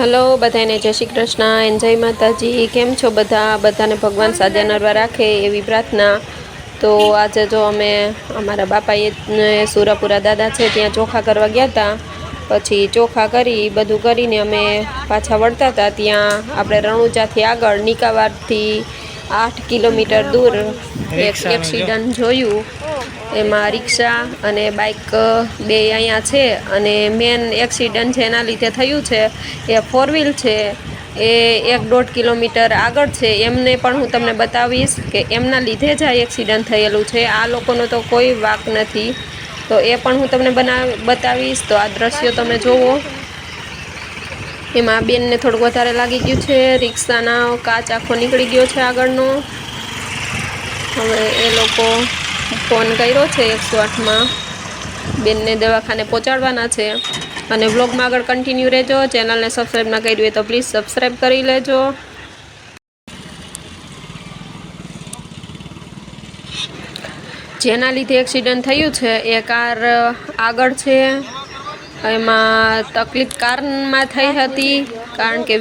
Hello બધાને જય Shri Krishna N જય માતાજી। કેમ છો બધાને ભગવાન સાજા નરવા રાખે એવી પ્રાર્થના। તો આજે જો અમે અમારા બાપાએ સુરાપુરા દાદા છે ત્યાં ચોખા કરવા ગયા હતા। પછી ચોખા કરી બધું કરીને અમે પાછા વળતા હતા। ત્યાં આપણે રણુજાથી આગળ નિકાવારથી 8 કિલોમીટર દૂર એક એક્સિડન્ટ જોયું। એમાં રિક્ષા અને બાઇક બે અહીંયા છે અને મેન એક્સિડન્ટ જેના લીધે થયું છે એ 4 વ્હીલ છે। એ 1-1.5 કિલોમીટર આગળ છે। એમને પણ હું તમને બતાવીશ કે એમના લીધે જ આ એક્સિડન્ટ થયેલું છે। આ લોકોનો તો કોઈ વાંક નથી। તો એ પણ હું તમને બતાવીશ। તો આ દ્રશ્યો તમે જુઓ। એમાં બેનને થોડુંક વધારે લાગી ગયું છે। રિક્ષાના કાચ આખો નીકળી ગયો છે આગળનો। હવે એ લોકો ફોન કર્યો છે 108માં। બેનને દવાખાને પહોંચાડવાના છે। અને વ્લોગમાં આગળ કન્ટિન્યુ રહેજો। ચેનલને સબસ્ક્રાઈબ ના કરી હોય તો પ્લીઝ સબસ્ક્રાઈબ કરી લેજો। જેના લીધે એક્સિડન્ટ થયું છે એ કાર આગળ છે। એમાં તકલીફ કારમાં થઈ હતી કારણ કે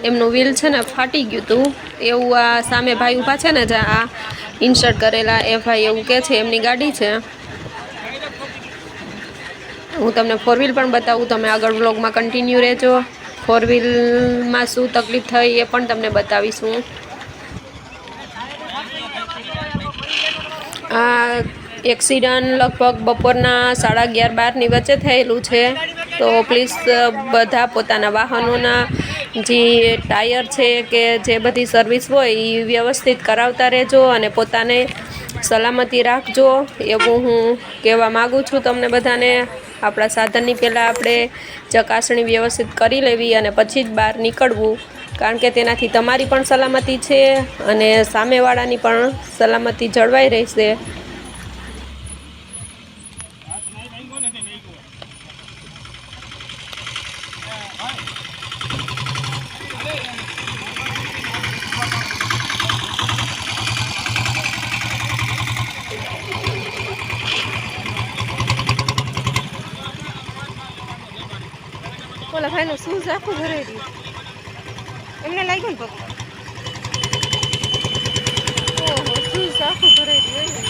એમનું વ્હીલ છે ને ફાટી ગયું હતું એવું આ સામે ભાઈ ઊભા છે ને જે આ ઇન્સર્ટ કરેલા એ ભાઈ એવું કહે છે। એમની ગાડી છે। હું તમને 4 વ્હીલ પણ બતાવું। તમે આગળ વ્લોગમાં કન્ટિન્યુ રહેજો। 4 વ્હીલમાં શું તકલીફ થઈ એ પણ તમને બતાવીશું। આ એક્સિડન્ટ લગભગ બપોરના 11:30-12ની વચ્ચે થયેલું છે। તો પ્લીઝ બધા પોતાના વાહનોના જે ટાયર છે કે જે બધી સર્વિસ હોય એ વ્યવસ્થિત કરાવતા રહેજો અને પોતાને સલામતી રાખજો એવું હું કહેવા માગું છું તમને બધાને। આપણા સાધનની પહેલાં આપણે ચકાસણી વ્યવસ્થિત કરી લેવી અને પછી જ બહાર નીકળવું કારણ કે તેનાથી તમારી પણ સલામતી છે અને સામેવાળાની પણ સલામતી જળવાઈ રહેશે। ઓલા ભાઈનું શૂઝ આખું ભરાઈ રહ્યું એમને લાગ્યું ને પગ ઓહો શૂઝ આખું ભરાઈ રહ્યું।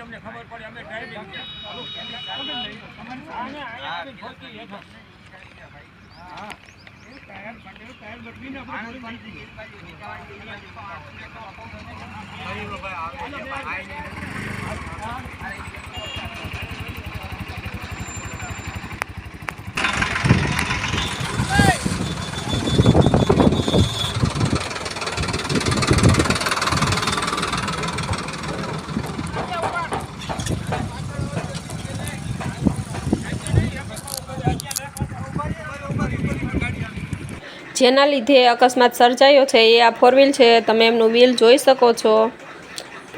અમને ખબર પડે અમે ડ્રાઈવિંગ જેના લીધે અકસ્માત સર્જાયો છે એ આ 4 વ્હીલ છે। તમે એમનું વ્હીલ જોઈ શકો છો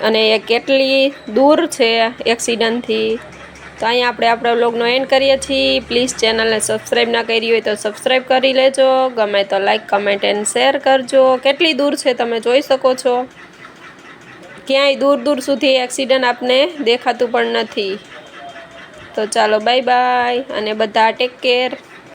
અને એ કેટલી દૂર છે એક્સિડન્ટથી। તો અહીંયા આપણે આપણા વ્લોગનો એન્ડ કરીએ છીએ। પ્લીઝ ચેનલને સબસ્ક્રાઈબ ના કરી હોય તો સબસ્ક્રાઈબ કરી લેજો। ગમે તો લાઈક કમેન્ટ એન્ડ શેર કરજો। કેટલી દૂર છે તમે જોઈ શકો છો। ક્યાંય દૂર દૂર સુધી એક્સિડન્ટ આપને દેખાતું પણ નથી। તો ચાલો બાય બાય અને બધા ટેક કેર.